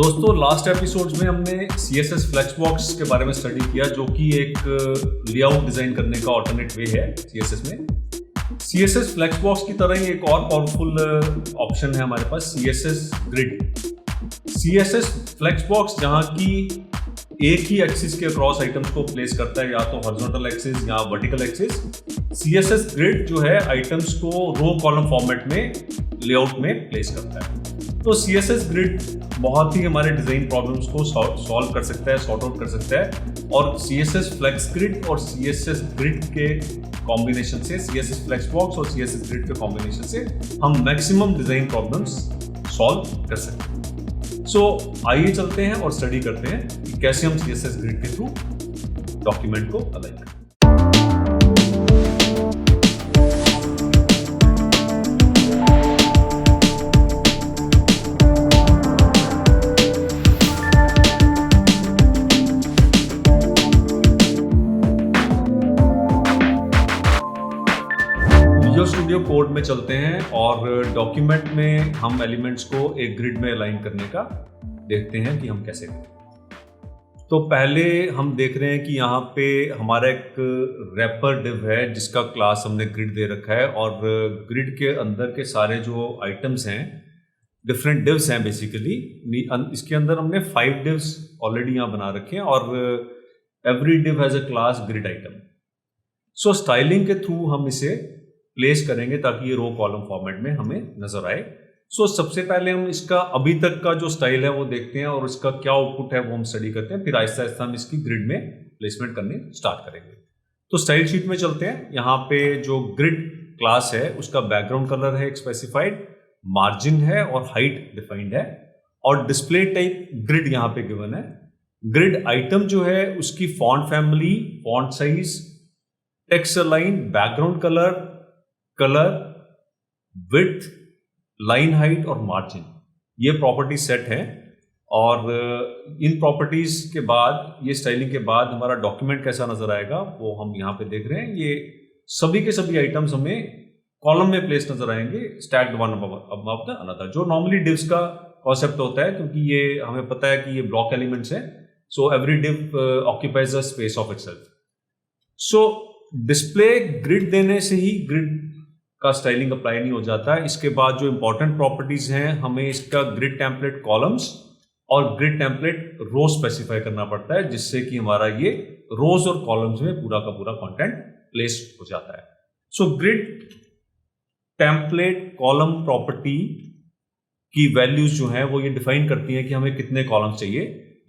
दोस्तों last episodes में हमने CSS फ्लेक्सबॉक्स के बारे में स्टडी किया, जो कि एक लेआउट डिजाइन करने का ऑल्टरनेट वे है CSS में। CSS फ्लेक्सबॉक्स की तरह ही एक और पावरफुल ऑप्शन है हमारे पास, CSS ग्रिड। CSS फ्लेक्सबॉक्स जहां की एक ही एक्सिस के अक्रॉस आइटम्स को प्लेस करता है, या तो हॉरिजॉन्टल एक्सिस या वर्टिकल एक्सिस। CSS ग्रिड जो है आइटम्स को रो कॉलम फॉर्मेट में लेआउट में प्लेस करता है। तो CSS ग्रिड बहुत ही हमारे डिजाइन प्रॉब्लम्स को सॉल्व कर सकता है, सॉर्ट आउट कर सकता है। और CSS फ्लेक्स ग्रिड और CSS ग्रिड के कॉम्बिनेशन से, CSS फ्लेक्सबॉक्स और CSS ग्रिड के कॉम्बिनेशन से हम मैक्सिमम डिजाइन प्रॉब्लम्स सॉल्व कर सकते हैं। सो आइए चलते हैं और स्टडी करते हैं कि कैसे हम CSS ग्रिड के थ्रू डॉक्यूमेंट को अलाइन करें। स्टूडियो कोड में चलते हैं और डॉक्यूमेंट में हम एलिमेंट्स को एक ग्रिड में अलाइन करने का देखते हैं कि हम कैसे करें। तो पहले हम देख रहे हैं कि यहाँ पे हमारा एक रैपर डिव है जिसका क्लास हमने ग्रिड दे रखा है, और ग्रिड के अंदर के सारे जो आइटम्स हैं डिफरेंट डिव्स हैं बेसिकली। इसके अंदर हमने 5 डिव्स ऑलरेडी यहाँ बना रखे हैं और every div has a class grid item. So styling के थ्रू हम इसे प्लेस करेंगे ताकि ये रो कॉलम फॉर्मेट में हमें नजर आए। सो सबसे पहले हम इसका अभी तक का जो स्टाइल है वो देखते हैं और इसका क्या आउटपुट है वो हम स्टडी करते हैं। फिर आहिस्ता आहिस्ता हम इसकी ग्रिड में प्लेसमेंट करने स्टार्ट करेंगे। तो स्टाइल शीट में चलते हैं। यहाँ पे जो ग्रिड क्लास है उसका बैकग्राउंड कलर है एक स्पेसिफाइड, मार्जिन है और हाइट डिफाइंड है, और डिस्प्ले टाइप ग्रिड यहाँ पे गिवन है। ग्रिड आइटम जो है उसकी font family, font size, text align, background colour, width, line height और मार्जिन, ये प्रॉपर्टी सेट है। और इन प्रॉपर्टीज के बाद, ये स्टाइलिंग के बाद हमारा डॉक्यूमेंट कैसा नजर आएगा वो हम यहाँ पे देख रहे हैं। ये सभी के सभी आइटम्स हमें कॉलम में प्लेस नजर आएंगे, stacked one above the another, जो नॉर्मली डिव्स का कॉन्सेप्ट होता है, क्योंकि ये हमें पता है कि ये ब्लॉक एलिमेंट्स हैं। So every div occupies a space of itself. So display grid देने से ही ग्रिड का स्टाइलिंग अप्लाई नहीं हो जाता है। इसके बाद जो इंपॉर्टेंट प्रॉपर्टीज हैं, हमें इसका ग्रिड टेम्पलेट कॉलम्स और ग्रिड टेम्पलेट रो स्पेसिफाई करना पड़ता है, जिससे कि हमारा ये रोज और कॉलम्स में पूरा का पूरा कंटेंट प्लेस हो जाता है। सो ग्रिड टेम्पलेट कॉलम प्रॉपर्टी की वैल्यूज जो हैं वो ये डिफाइन करती हैं कि हमें कितने कॉलम्स चाहिए।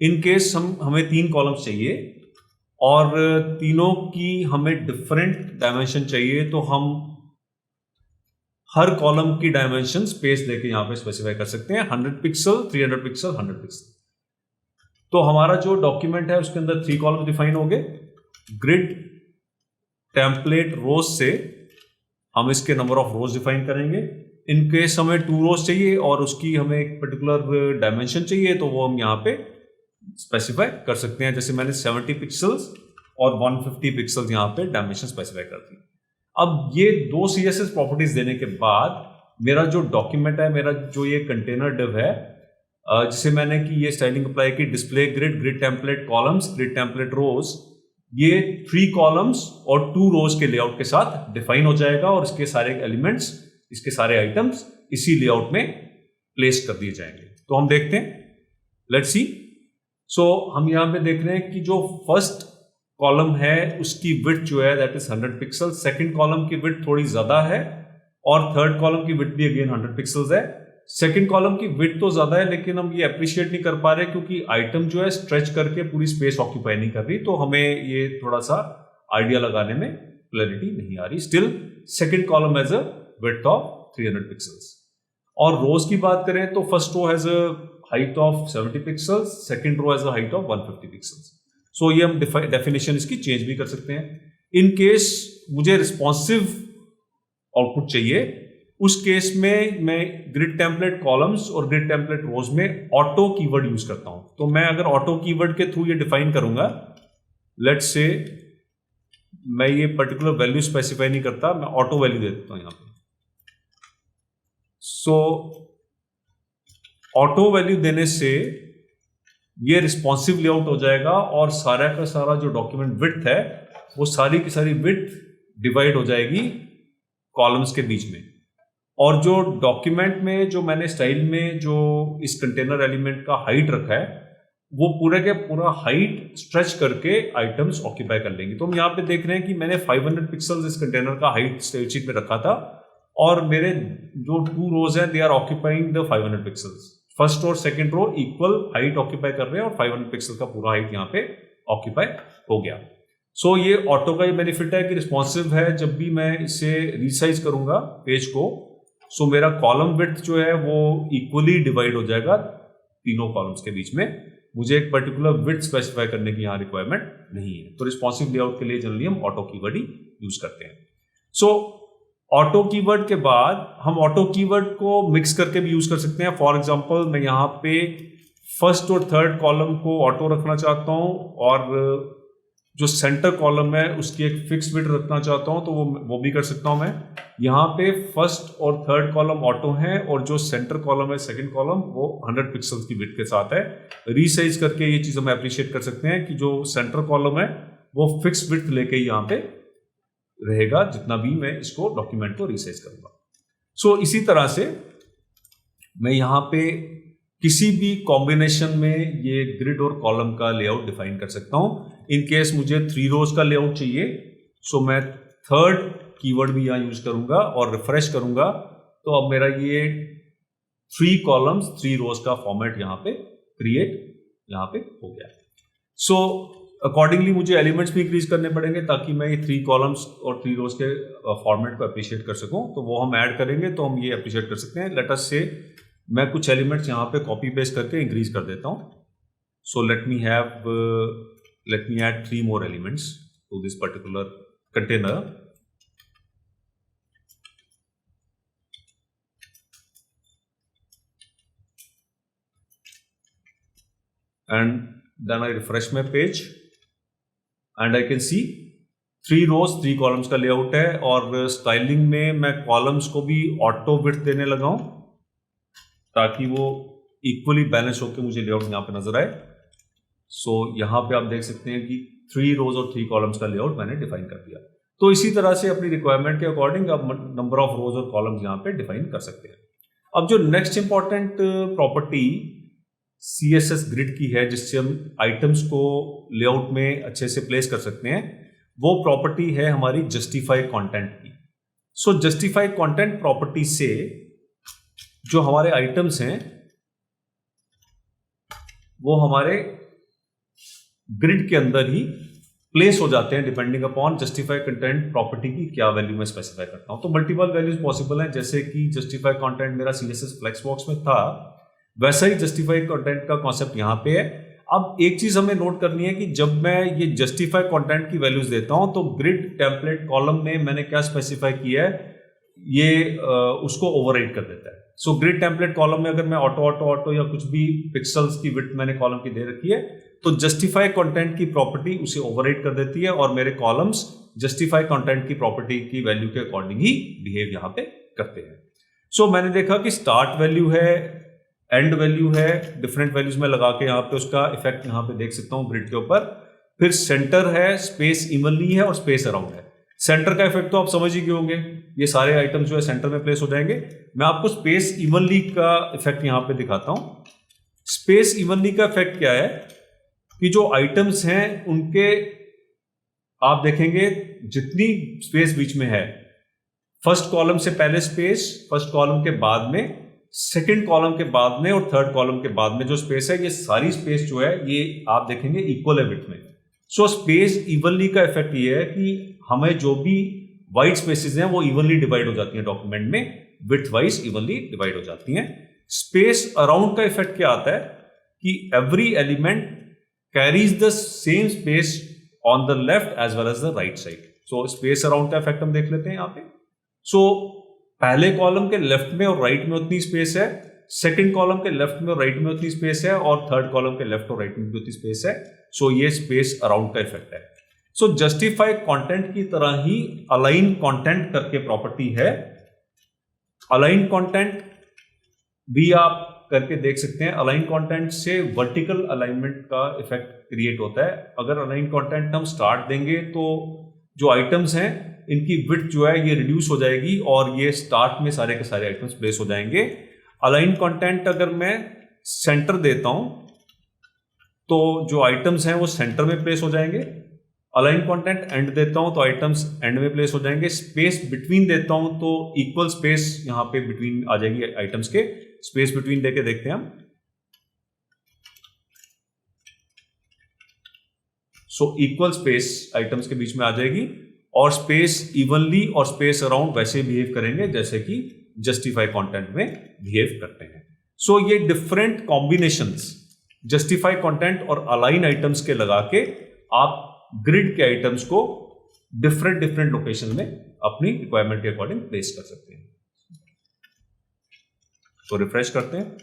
इन केस हमें 3 कॉलम्स चाहिए और तीनों की हमें डिफरेंट डायमेंशन चाहिए, तो हम हर कॉलम की डायमेंशन स्पेस देके यहां पे स्पेसिफाई कर सकते हैं। 100 पिक्सल, 300 पिक्सल, 100 पिक्सल। तो हमारा जो डॉक्यूमेंट है उसके अंदर 3 कॉलम डिफाइन हो गए। ग्रिड टेम्पलेट रोज से हम इसके नंबर ऑफ रोज डिफाइन करेंगे। इन केस हमें 2 रोज चाहिए और उसकी हमें एक पर्टिकुलर डायमेंशन चाहिए, तो वो हम यहाँ पे स्पेसिफाई कर सकते हैं। जैसे मैंने 70 पिक्सल्स और 150 पिक्सल्स यहाँ पे डायमेंशन स्पेसिफाई कर दी। अब ये 2 CSS प्रॉपर्टीज देने के बाद मेरा जो डॉक्यूमेंट है, मेरा जो ये कंटेनर डिव है, जिसे मैंने कि ये स्टाइलिंग अप्लाई की, display grid, grid template columns, grid template rows, ये 3 कॉलम्स और 2 रोज के लेआउट के साथ डिफाइन हो जाएगा और इसके सारे एलिमेंट्स, इसके सारे आइटम्स इसी लेआउट में प्लेस कर दिए जाएंगे। तो हम देखते हैं, लेट्स सी। सो हम यहां पे देख रहे हैं कि जो फर्स्ट कॉलम है उसकी विड्थ जो है that is 100 pixel, second column की विड्थ थोड़ी ज्यादा है और थर्ड कॉलम की विड्थ भी अगेन 100 पिक्सल्स है। सेकंड कॉलम की विड्थ तो ज्यादा है, लेकिन हम ये अप्रिशिएट नहीं कर पा रहे क्योंकि आइटम जो है स्ट्रेच करके पूरी स्पेस ऑक्यूपाई नहीं कर रही, तो हमें ये थोड़ा सा आइडिया लगाने में क्लैरिटी नहीं आ रही। Still second column has a width of 300 pixels. और रोज की बात करें तो first row has a height of 70 pixels, second row has a height of 150 pixels. So ये हम डेफिनेशन इसकी चेंज भी कर सकते हैं। इन केस मुझे रिस्पॉन्सिव आउटपुट चाहिए, उस केस में मैं ग्रिड टेम्पलेट कॉलम्स और ग्रिड टेम्पलेट रोज में ऑटो कीवर्ड यूज करता हूं। तो मैं अगर ऑटो कीवर्ड के थ्रू ये डिफाइन करूंगा, लेट्स से मैं ये पर्टिकुलर वैल्यू स्पेसिफाई नहीं करता, मैं ऑटो वैल्यू दे देता हूं यहां पे। सो ऑटो वैल्यू देने से ये रिस्पॉन्सिव लेआउट हो जाएगा और सारा का सारा जो डॉक्यूमेंट विड्थ है वो सारी की सारी विड्थ डिवाइड हो जाएगी कॉलम्स के बीच में। और जो डॉक्यूमेंट में जो मैंने स्टाइल में जो इस कंटेनर एलिमेंट का हाइट रखा है वो पूरे के पूरा हाइट स्ट्रेच करके आइटम्स ऑक्यूपाई कर लेंगे। तो हम यहाँ पे देख रहे हैं कि मैंने 500 पिक्सल्स इस कंटेनर का हाइट स्प्रेडशीट में रखा था और मेरे जो 2 रोज हैं they are occupying the 500 pixels. First और second row equal height occupy कर रहे हैं और 500 पिक्सल का पूरा हाइट यहाँ पे ऑक्यूपाई हो गया। सो ये ऑटो का ये बेनिफिट है कि रिस्पॉन्सिव है। जब भी मैं इसे रीसाइज करूंगा पेज को सो मेरा कॉलम विड्थ जो है वो इक्वली डिवाइड हो जाएगा तीनों कॉलम्स के बीच में। मुझे एक पर्टिकुलर विड्थ स्पेसिफाई करने की यहाँ रिक्वायरमेंट नहीं है। तो रिस्पॉन्सिव लेआउट के लिए जनरली हम ऑटो कीवर्ड ही यूज करते हैं। सो ऑटो कीवर्ड के बाद हम ऑटो कीवर्ड को मिक्स करके भी यूज कर सकते हैं। फॉर एग्जांपल मैं यहाँ पे फर्स्ट और थर्ड कॉलम को ऑटो रखना चाहता हूँ और जो सेंटर कॉलम है उसकी एक फिक्स विड्थ रखना चाहता हूँ तो वो भी कर सकता हूँ मैं। यहाँ पे फर्स्ट और थर्ड कॉलम ऑटो है और जो सेंटर कॉलम है सेकंड कॉलम वो 100 पिक्सल्स की विड्थ के साथ है। रीसाइज करके ये चीज हम एप्रिशिएट कर सकते हैं कि जो सेंटर कॉलम है वो फिक्स विड्थ लेके यहाँ पे रहेगा जितना भी मैं इसको डॉक्यूमेंट को रीसाइज करूंगा। सो इसी तरह से मैं यहाँ पे किसी भी कॉम्बिनेशन में ये ग्रिड और कॉलम का लेआउट डिफाइन कर सकता हूं। इन केस मुझे 3 रोज का लेआउट चाहिए सो मैं थर्ड कीवर्ड भी यहाँ यूज करूंगा और रिफ्रेश करूंगा तो अब मेरा ये 3 कॉलम्स 3 रोज का फॉर्मेट यहाँ पे क्रिएट यहाँ पे हो गया। सो अकॉर्डिंगली मुझे एलिमेंट्स भी इंक्रीज करने पड़ेंगे ताकि मैं ये 3 कॉलम्स और 3 रोज के फॉर्मेट को अप्रिशिएट कर सकूं। तो वो हम ऐड करेंगे तो हम ये अप्रिशिएट कर सकते हैं। लेट अस से मैं कुछ एलिमेंट्स यहाँ पे कॉपी पेस्ट करके इंक्रीज कर देता हूँ। So let me add 3 more elements to this particular container and then I refresh my page and I can see 3 rows 3 columns का लेआउट है। और स्टाइलिंग में मैं कॉलम्स को भी ऑटो विड्थ देने लगा हूं ताकि वो इक्वली बैलेंस होकर मुझे लेआउट यहाँ पे नजर आए। सो यहाँ पे आप देख सकते हैं कि 3 रोज और 3 कॉलम्स का लेआउट मैंने डिफाइन कर दिया। तो इसी तरह से अपनी रिक्वायरमेंट के अकॉर्डिंग आप नंबर ऑफ रोज और कॉलम्स यहाँ पे डिफाइन कर सकते हैं। अब जो next important property CSS grid की है जिससे हम आइटम्स को लेआउट में अच्छे से प्लेस कर सकते हैं वो प्रॉपर्टी है हमारी जस्टिफाई कंटेंट की। सो जस्टिफाई कंटेंट प्रॉपर्टी से जो हमारे आइटम्स हैं वो हमारे ग्रिड के अंदर ही प्लेस हो जाते हैं depending upon justify content property की क्या वैल्यू मैं स्पेसिफाई करता हूं। तो मल्टीपल वैल्यूज पॉसिबल हैं जैसे कि जस्टिफाई कंटेंट मेरा CSS फ्लेक्स बॉक्स में था वैसा ही जस्टिफाई कंटेंट का कॉन्सेप्ट यहाँ पे है। अब एक चीज हमें नोट करनी है कि जब मैं ये जस्टिफाई कंटेंट की वैल्यूज देता हूं तो ग्रिड टेम्पलेट कॉलम में मैंने क्या स्पेसिफाई किया है ये उसको ओवरराइड कर देता है। सो ग्रिड टेम्पलेट कॉलम में अगर मैं ऑटो या कुछ भी पिक्सल्स की विड्थ मैंने कॉलम की दे रखी है तो जस्टिफाई कंटेंट की प्रॉपर्टी उसे ओवरराइड कर देती है और मेरे कॉलम्स जस्टिफाई कंटेंट की प्रॉपर्टी की वैल्यू के अकॉर्डिंग ही बिहेव यहां पे करते हैं। सो मैंने देखा कि स्टार्ट वैल्यू है एंड वैल्यू है डिफरेंट वैल्यूज में लगा के यहाँ पे उसका इफेक्ट यहाँ पे देख सकता हूँ ग्रिड के ऊपर। फिर सेंटर है स्पेस इवनली है और स्पेस अराउंड है। सेंटर का इफेक्ट तो आप समझ ही गए होंगे ये सारे आइटम जो है सेंटर में प्लेस हो जाएंगे। मैं आपको स्पेस इवनली का इफेक्ट यहाँ पे दिखाता हूँ। स्पेस इवनली का इफेक्ट क्या है कि जो आइटम्स हैं उनके आप देखेंगे जितनी स्पेस बीच में है फर्स्ट कॉलम से पहले स्पेस फर्स्ट कॉलम के बाद में सेकंड कॉलम के बाद में और थर्ड कॉलम के बाद में जो स्पेस है ये सारी स्पेस जो है ये आप देखेंगे इक्वल है विड्थ में। सो स्पेस इवनली का इफेक्ट ये है कि हमें जो भी वाइट स्पेसेस हैं वो इवनली डिवाइड हो जाती हैं डॉक्यूमेंट में विड्थ वाइज इवनली डिवाइड हो जाती हैं। स्पेस अराउंड का इफेक्ट क्या आता है कि every element carries the same space on the left as well as the right side. So space around का इफेक्ट हम देख लेते हैं यहाँ पे। सो पहले कॉलम के लेफ्ट में और राइट में उतनी स्पेस है, सेकंड कॉलम के लेफ्ट में और राइट में उतनी स्पेस है और थर्ड कॉलम के लेफ्ट और राइट में भी उतनी स्पेस है। सो ये स्पेस अराउंड का इफेक्ट है। सो जस्टिफाई कंटेंट की तरह ही अलाइन कंटेंट करके प्रॉपर्टी है। अलाइन कंटेंट भी आप करके देख सकते हैं अलाइन कंटेंट से वर्टिकल अलाइनमेंट का इफेक्ट क्रिएट होता है। अगर अलाइन कंटेंट हम स्टार्ट देंगे तो जो आइटम्स हैं इनकी विड्थ जो है ये रिड्यूस हो जाएगी और ये स्टार्ट में सारे के सारे आइटम्स प्लेस हो जाएंगे। अलाइन कंटेंट अगर मैं सेंटर देता हूं तो जो आइटम्स हैं वो सेंटर में प्लेस हो जाएंगे। अलाइन कंटेंट एंड देता हूं तो आइटम्स एंड में प्लेस हो जाएंगे। स्पेस बिटवीन देता हूं तो इक्वल स्पेस यहां पे बिटवीन आ जाएगी आइटम्स के। स्पेस बिटवीन देके देखते हैं हम। सो इक्वल स्पेस आइटम्स के बीच में आ जाएगी और स्पेस इवनली और स्पेस अराउंड वैसे बिहेव करेंगे जैसे कि जस्टिफाई कंटेंट में बिहेव करते हैं। सो ये डिफरेंट कॉम्बिनेशंस जस्टिफाई कंटेंट और अलाइन आइटम्स के लगा के आप ग्रिड के आइटम्स को डिफरेंट लोकेशन में अपनी रिक्वायरमेंट के अकॉर्डिंग प्लेस कर सकते हैं। तो रिफ्रेश करते हैं।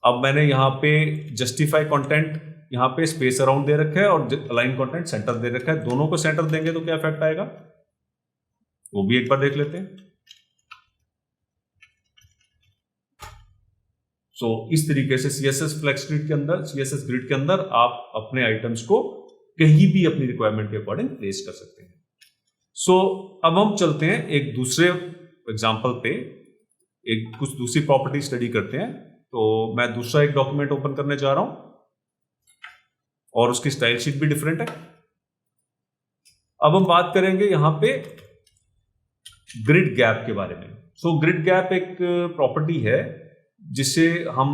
अब मैंने यहां पे जस्टिफाई कंटेंट यहां पे स्पेस अराउंड दे रखा है और अलाइन कंटेंट सेंटर दे रखा है। दोनों को सेंटर देंगे तो क्या इफेक्ट आएगा वो भी एक बार देख लेते हैं। सो इस तरीके से CSS फ्लेक्स ग्रिड के अंदर, CSS ग्रिड के अंदर आप अपने आइटम्स को कहीं भी अपनी रिक्वायरमेंट के अकॉर्डिंग प्लेस कर सकते हैं। सो अब हम चलते हैं एक दूसरे एग्जांपल पे, एक कुछ दूसरी प्रॉपर्टी स्टडी करते हैं। तो मैं दूसरा एक डॉक्यूमेंट ओपन करने जा रहा हूं और उसकी स्टाइल शीट भी डिफरेंट है। अब हम बात करेंगे यहां पे ग्रिड गैप के बारे में। सो ग्रिड गैप एक प्रॉपर्टी है जिससे हम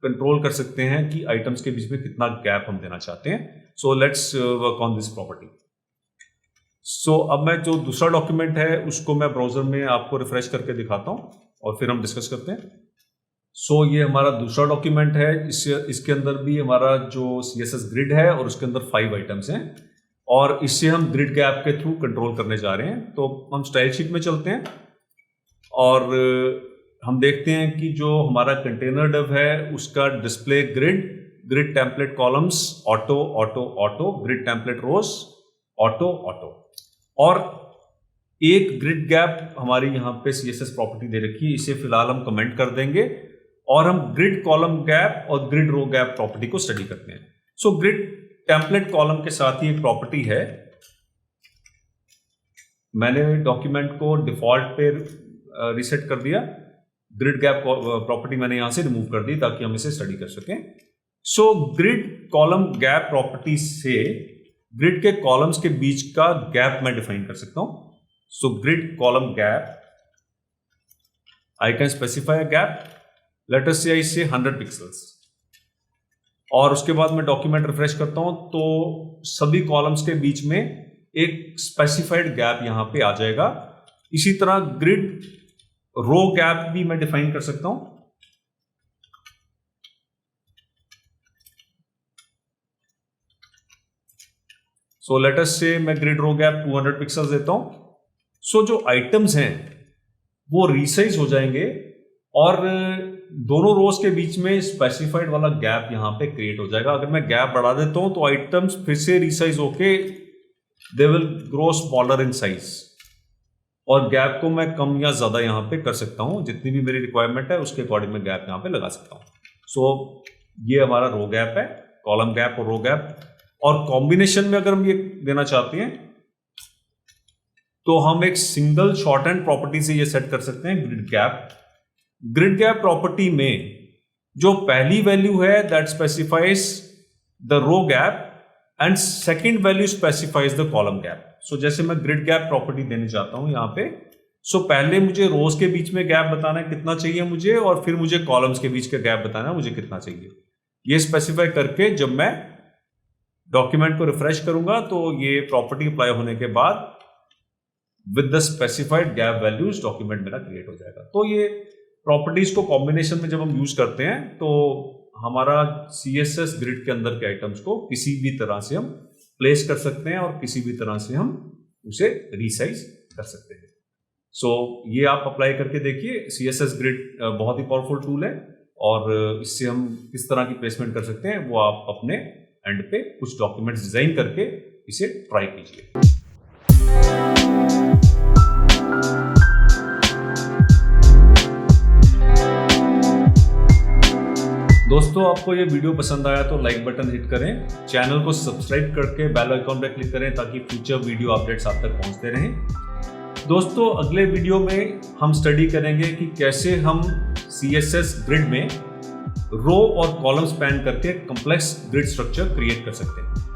कंट्रोल कर सकते हैं कि आइटम्स के बीच में कितना गैप हम देना चाहते हैं। So let's work on this property. So अब मैं जो दूसरा डॉक्यूमेंट है उसको मैं ब्राउजर में आपको रिफ्रेश करके दिखाता हूं और फिर हम डिस्कस करते हैं। सो ये हमारा दूसरा डॉक्यूमेंट है। इसके अंदर भी हमारा जो CSS ग्रिड है और उसके अंदर 5 आइटम्स हैं और इससे हम ग्रिड गैप के थ्रू कंट्रोल करने जा रहे हैं। तो हम स्टाइल शीट में चलते हैं और हम देखते हैं कि जो हमारा कंटेनर डिव है उसका display grid template columns auto auto auto, grid template rows auto auto, और एक ग्रिड गैप हमारी यहां पे CSS प्रॉपर्टी दे रखी है। इसे फिलहाल हम कमेंट कर देंगे और हम ग्रिड कॉलम गैप और ग्रिड रो गैप प्रॉपर्टी को स्टडी करते हैं। सो ग्रिड टेम्पलेट कॉलम के साथ ही एक प्रॉपर्टी है। मैंने डॉक्यूमेंट को डिफॉल्ट पे रीसेट कर दिया। ग्रिड गैप प्रॉपर्टी मैंने यहां से रिमूव कर दी ताकि हम इसे स्टडी कर सकें। So grid column gap property से ग्रिड के कॉलम्स के बीच का गैप मैं डिफाइन कर सकता हूं। So grid column gap, I can specify a gap, let us say I से 100 पिक्सल्स, और उसके बाद मैं डॉक्यूमेंट रिफ्रेश करता हूं तो सभी कॉलम्स के बीच में एक स्पेसिफाइड गैप यहां पे आ जाएगा। इसी तरह ग्रिड रो गैप भी मैं डिफाइन कर सकता हूं। सो लेट अस से मैं ग्रिड रो गैप 200 पिक्सल्स देता हूं। सो जो आइटम्स हैं वो रीसाइज हो जाएंगे और दोनों रोज के बीच में स्पेसिफाइड वाला गैप यहां पे क्रिएट हो जाएगा। अगर मैं गैप बढ़ा देता हूं तो आइटम्स फिर से रीसाइज होके they will grow smaller in size, और गैप को मैं कम या ज्यादा यहां पे कर सकता हूं। जितनी भी मेरी रिक्वायरमेंट है उसके अकॉर्डिंग मैं गैप यहां पे लगा सकता हूं। सो ये हमारा रो गैप है, कॉलम गैप और रो गैप। और कॉम्बिनेशन में अगर हम ये देना चाहते हैं तो हम एक सिंगल शॉर्ट हैंड प्रॉपर्टी से ये सेट कर सकते हैं grid gap. Grid gap property में जो पहली वैल्यू है that specifies the row gap and second value specifies the column gap. So जैसे मैं ग्रिड गैप प्रॉपर्टी देने चाहता हूं यहां पे। सो पहले मुझे रोज के बीच में गैप बताना है कितना चाहिए मुझे, और फिर मुझे कॉलम्स के बीच का गैप बताना है मुझे कितना चाहिए। ये स्पेसिफाई करके जब मैं डॉक्यूमेंट को रिफ्रेश करूंगा तो ये प्रॉपर्टी अप्लाई होने के बाद with the specified gap values document मेरा क्रिएट हो जाएगा। तो ये प्रॉपर्टीज को कॉम्बिनेशन में जब हम यूज करते हैं तो हमारा CSS ग्रिड के अंदर के आइटम्स को किसी भी तरह से हम प्लेस कर सकते हैं और किसी भी तरह से हम उसे रीसाइज कर सकते हैं। सो ये आप अप्लाई करके देखिए। CSS ग्रिड बहुत ही पावरफुल टूल है और इससे हम किस तरह की प्लेसमेंट कर सकते हैं वो आप अपने एंड पे कुछ डॉक्यूमेंट्स डिजाइन करके इसे ट्राई कीजिए। दोस्तों आपको ये वीडियो पसंद आया तो लाइक बटन हिट करें, चैनल को सब्सक्राइब करके बेल आइकॉन पर क्लिक करें ताकि फ्यूचर वीडियो अपडेट्स आप तक पहुंचते रहें। दोस्तों अगले वीडियो में हम स्टडी करेंगे कि कैसे हम CSS ग्रिड में रो और कॉलम स्पैन करके कॉम्प्लेक्स ग्रिड स्ट्रक्चर क्रिएट कर सकते हैं।